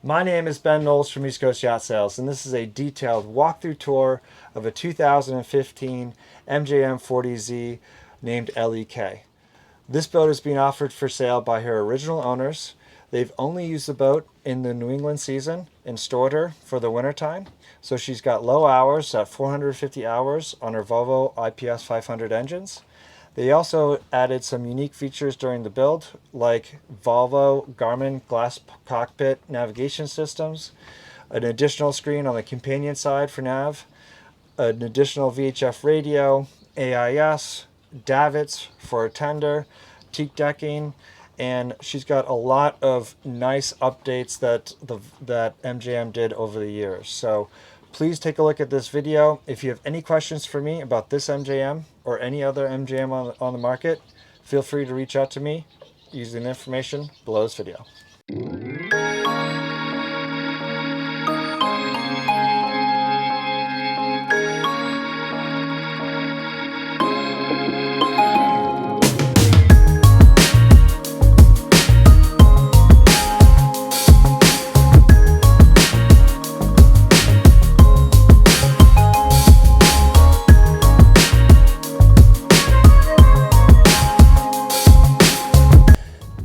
My name is Ben Knowles from East Coast Yacht Sales, and this is a detailed walkthrough tour of a 2015 MJM 40z named LEK. This boat is being offered for sale by her original owners. They've only used the boat in the New England season and stored her for the wintertime. So she's got low hours at 450 hours on her Volvo IPS 500 engines. They also added some unique features during the build, like Volvo Garmin glass cockpit navigation systems, an additional screen on the companion side for nav, an additional VHF radio, AIS, davits for a tender, teak decking, and she's got a lot of nice updates that MJM did over the years. So please take a look at this video. If you have any questions for me about this MJM or any other MJM on the market, feel free to reach out to me using the information below this video.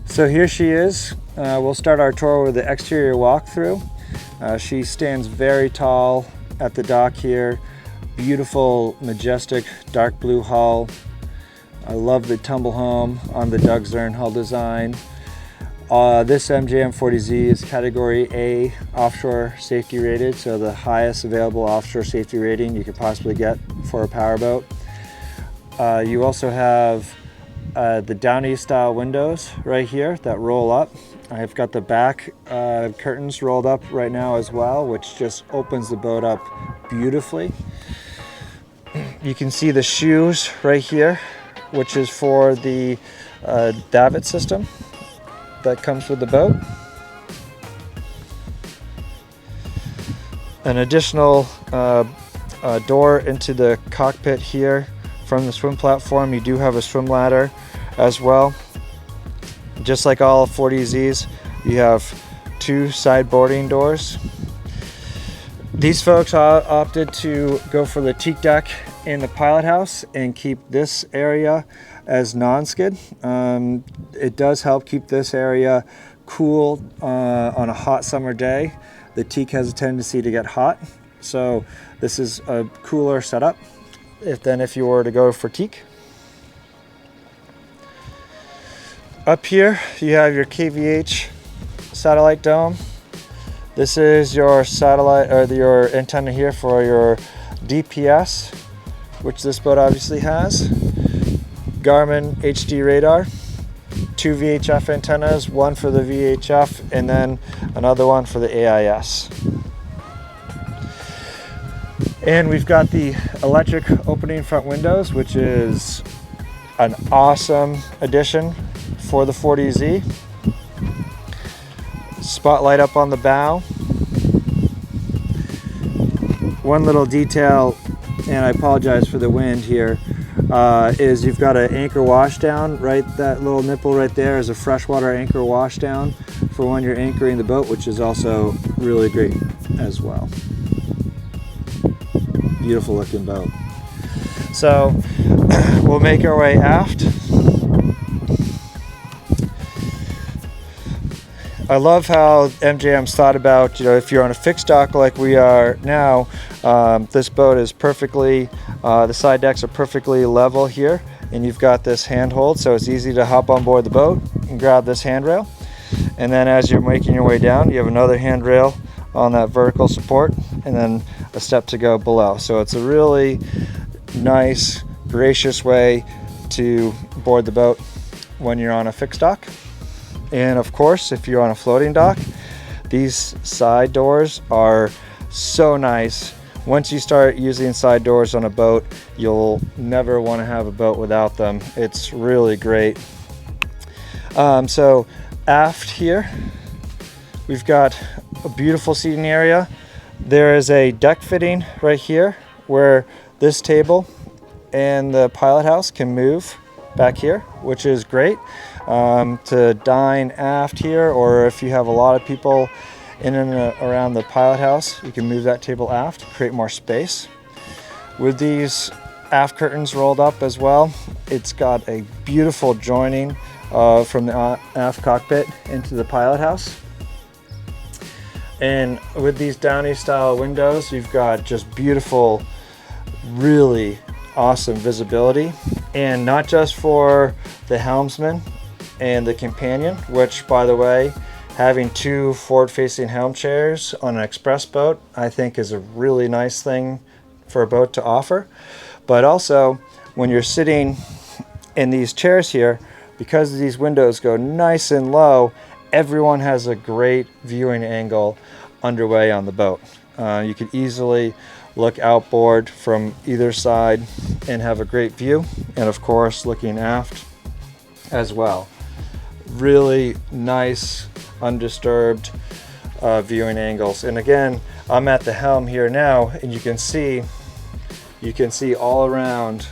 So here she is. We'll start our tour with the exterior walkthrough. She stands very tall at the dock here. Beautiful, majestic, dark blue hull. I love the tumble home on the Doug Zern hull design. This MJM 40Z is Category A offshore safety rated, so the highest available offshore safety rating you could possibly get for a powerboat. You also have the Downeast style windows right here that roll up. I've got the back curtains rolled up right now as well, which just opens the boat up beautifully. You can see the shoes right here, which is for the davit system that comes with the boat. An additional door into the cockpit here. From the swim platform, you do have a swim ladder as well. Just like all 40Zs, you have two side boarding doors. These folks opted to go for the teak deck in the pilot house and keep this area as non-skid. It does help keep this area cool on a hot summer day. The teak has a tendency to get hot, so this is a cooler setup than if you were to go for teak. Up here you have your KVH satellite dome. This is your satellite or your antenna here for your DPS, which this boat obviously has. Garmin HD radar, two VHF antennas, one for the VHF and then another one for the AIS. And we've got the electric opening front windows, which is an awesome addition for the 40Z. Spotlight up on the bow. One little detail, and I apologize for the wind here, is you've got an anchor washdown, right? That little nipple right there is a freshwater anchor washdown for when you're anchoring the boat, which is also really great as well. Beautiful looking boat. So we'll make our way aft. I love how MJM's thought about, if you're on a fixed dock like we are now, this boat is perfectly, the side decks are perfectly level here, and you've got this handhold, so it's easy to hop on board the boat and grab this handrail. And then as you're making your way down, you have another handrail on that vertical support, and then a step to go below. So it's a really nice, gracious way to board the boat when you're on a fixed dock. And of course, if you're on a floating dock, these side doors are so nice. Once you start using side doors on a boat, you'll never want to have a boat without them. It's really great. So aft here, we've got a beautiful seating area. There is a deck fitting right here where this table and the pilot house can move back here, which is great to dine aft here, or if you have a lot of people in and around the pilot house. You can move that table aft, create more space. With these aft curtains rolled up as well, it's got a beautiful joining from the aft cockpit into the pilot house. And with these Downeast style windows, you've got just beautiful, really awesome visibility. And not just for the helmsman and the companion, which, by the way, having two forward-facing helm chairs on an express boat, I think is a really nice thing for a boat to offer. But also, when you're sitting in these chairs here, because these windows go nice and low, everyone has a great viewing angle underway on the boat. You could easily look outboard from either side and have a great view, and of course looking aft as well. Really nice, undisturbed viewing angles. And again, I'm at the helm here now, and you can see all around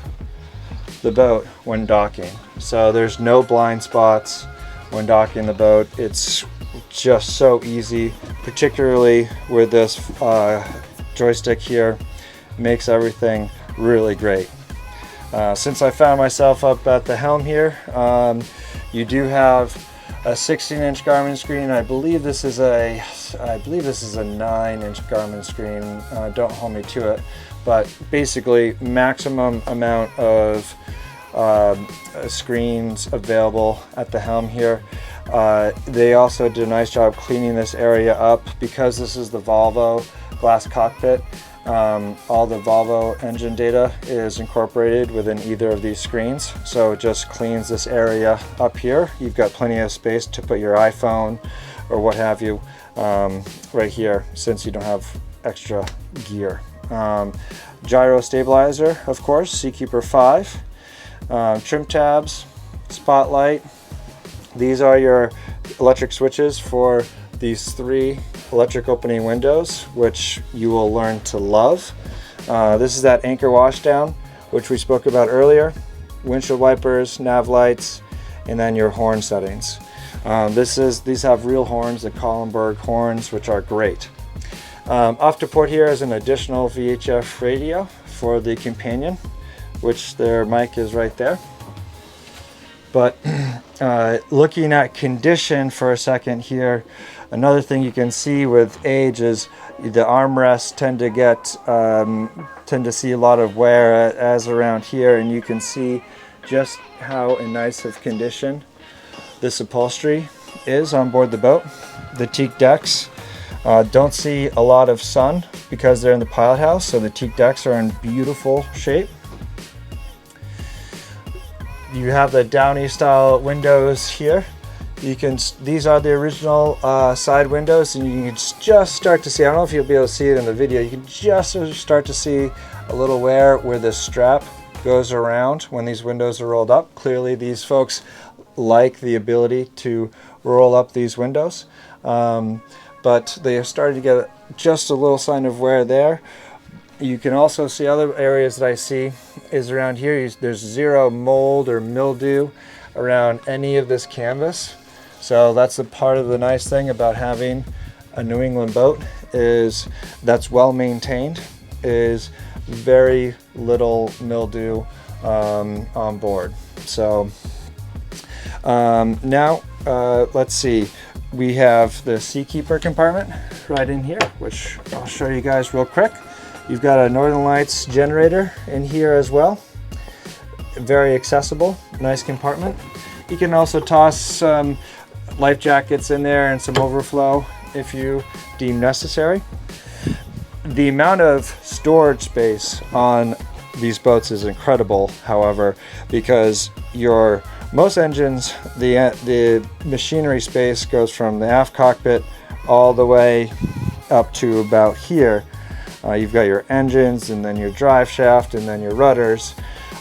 the boat when docking. So there's no blind spots when docking the boat. It's just so easy, particularly with this joystick here. Makes everything really great. Since I found myself up at the helm here, you do have a 16-inch Garmin screen. I believe this is a 9-inch Garmin screen. Don't hold me to it, but basically maximum amount of screens available at the helm here. They also did a nice job cleaning this area up because this is the Volvo glass cockpit. All the Volvo engine data is incorporated within either of these screens, so it just cleans this area up here. You've got plenty of space to put your iPhone or what have you right here, since you don't have extra gear. Gyro stabilizer, of course, Seakeeper 5. Trim tabs, spotlight. These are your electric switches for these 3 electric opening windows, which you will learn to love. This is that anchor washdown, which we spoke about earlier. Windshield wipers, nav lights, and then your horn settings. These have real horns, the Collenberg horns, which are great. Off to port here is an additional VHF radio for the companion, which their mic is right there. But looking at condition for a second here, another thing you can see with age is the armrests tend to see a lot of wear as around here, and you can see just how in nice of condition this upholstery is on board the boat. The teak decks don't see a lot of sun because they're in the pilot house, so the teak decks are in beautiful shape. You have the Downeast style windows here. These are the original side windows, and you can just start to see, I don't know if you'll be able to see it in the video, you can just start to see a little wear where this strap goes around when these windows are rolled up. Clearly these folks like the ability to roll up these windows, but they have started to get just a little sign of wear there. You can also see other areas that I see is around here. There's zero mold or mildew around any of this canvas. So that's a part of the nice thing about having a New England boat, is that's well maintained, is very little mildew on board. So now let's see. We have the Seakeeper compartment right in here, which I'll show you guys real quick. You've got a Northern Lights generator in here as well. Very accessible, nice compartment. You can also toss some life jackets in there and some overflow if you deem necessary. The amount of storage space on these boats is incredible, however, because most engines, the machinery space goes from the aft cockpit all the way up to about here. You've got your engines, and then your drive shaft, and then your rudders.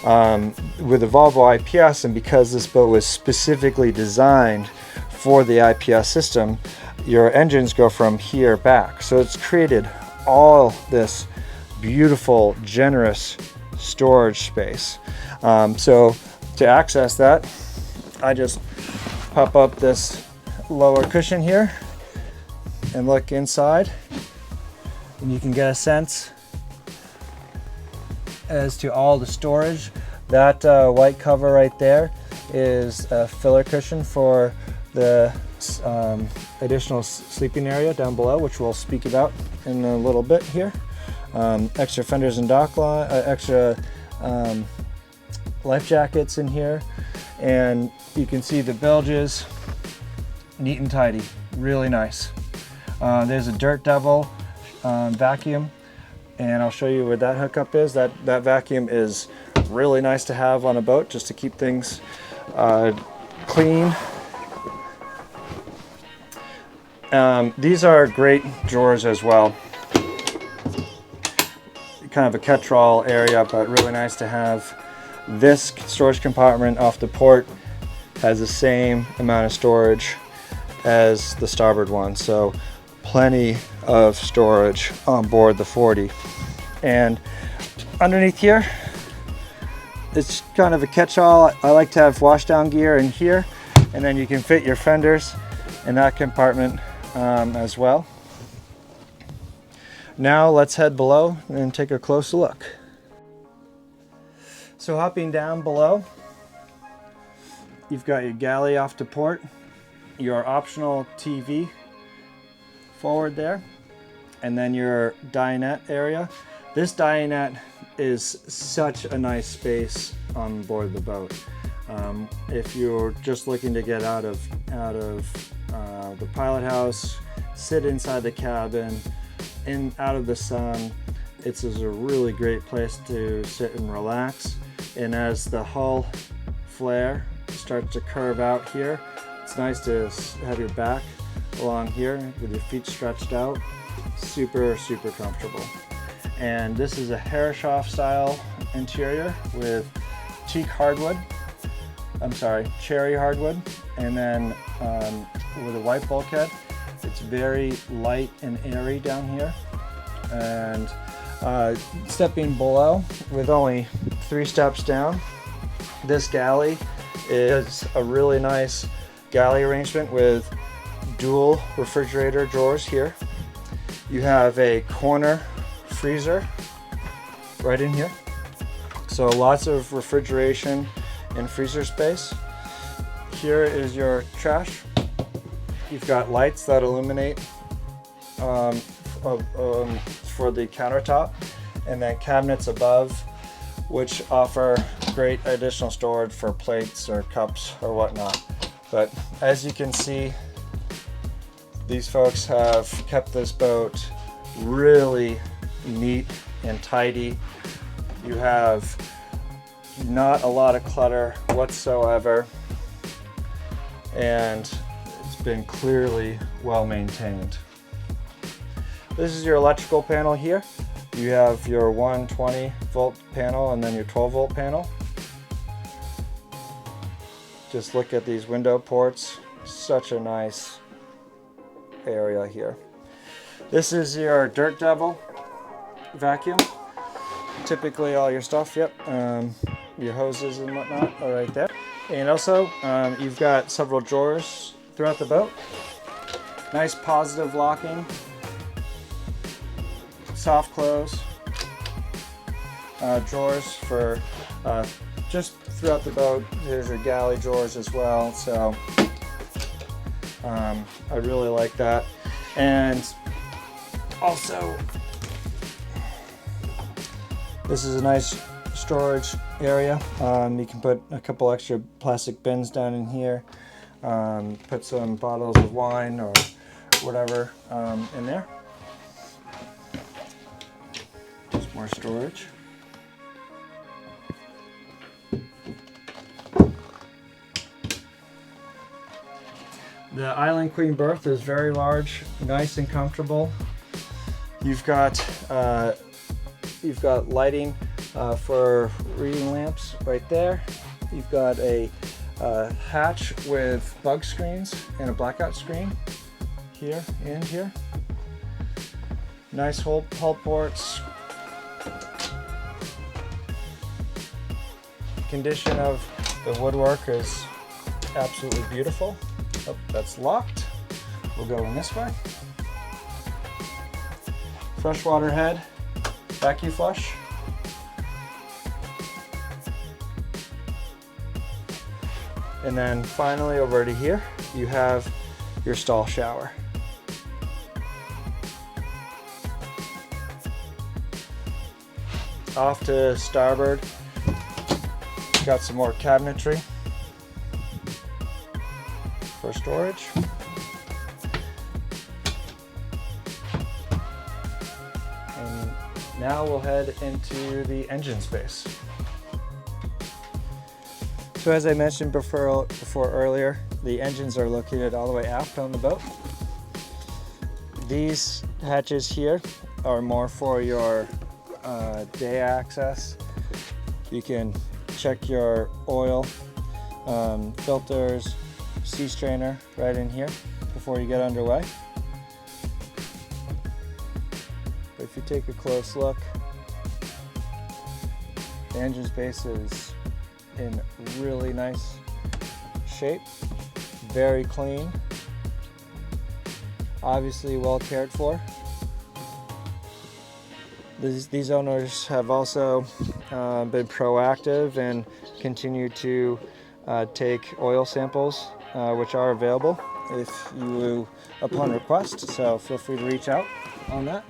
With the Volvo IPS, and because this boat was specifically designed for the IPS system, your engines go from here back. So it's created all this beautiful, generous storage space. So to access that, I just pop up this lower cushion here, and look inside, and you can get a sense as to all the storage. That white cover right there is a filler cushion for the additional sleeping area down below, which we'll speak about in a little bit here. Extra fenders and dock line, extra life jackets in here, and you can see the bilges, neat and tidy, really nice. There's a Dirt Devil vacuum, and I'll show you where that hookup is. That vacuum is really nice to have on a boat, just to keep things clean. These are great drawers as well. Kind of a catch-all area, but really nice to have. This storage compartment off the port has the same amount of storage as the starboard one, so plenty of storage on board the 40. And underneath here, it's kind of a catch-all. I like to have washdown gear in here, and then you can fit your fenders in that compartment as well. Now let's head below and take a closer look. So hopping down below, you've got your galley off to port, your optional TV forward there, and then your dinette area. This dinette is such a nice space on board the boat. If you're just looking to get out of the pilot house, sit inside the cabin, out of the sun, it's a really great place to sit and relax. And as the hull flare starts to curve out here, it's nice to have your back along here with your feet stretched out. Super comfortable. And this is a Herreshoff style interior with cherry hardwood, and then with a white bulkhead. It's very light and airy down here. And stepping below, with only 3 steps down, this galley is a really nice galley arrangement with dual refrigerator drawers here. You have a corner freezer right in here, so lots of refrigeration and freezer space. Here is your trash. You've got lights that illuminate for the countertop, and then cabinets above, which offer great additional storage for plates or cups or whatnot. But as you can see, these folks have kept this boat really neat and tidy. You have not a lot of clutter whatsoever, and it's been clearly well maintained. This is your electrical panel here. You have your 120 volt panel and then your 12 volt panel. Just look at these window ports. Such a nice area here. This is your Dirt Devil vacuum. Typically all your stuff, your hoses and whatnot are right there. And also you've got several drawers throughout the boat. Nice positive locking, soft close drawers for just throughout the boat. There's your galley drawers as well, so I really like that. And also, this is a nice storage area. You can put a couple extra plastic bins down in here, put some bottles of wine or whatever in there. Just more storage. The Island Queen berth is very large, nice and comfortable. You've got lighting for reading lamps right there. You've got a hatch with bug screens and a blackout screen here and here. Nice hull ports. Condition of the woodwork is absolutely beautiful. Oh, that's locked. We'll go in this way. freshwater head, vacuum flush. And then finally over to here, you have your stall shower. Off to starboard, got some more cabinetry for storage. And now we'll head into the engine space. So as I mentioned before earlier, the engines are located all the way aft on the boat. These hatches here are more for your day access. You can check your oil, filters, sea strainer right in here before you get underway. But if you take a close look, the engine space is in really nice shape, very clean, obviously well cared for. These owners have also been proactive and continue to take oil samples, which are available if you upon request, so feel free to reach out on that.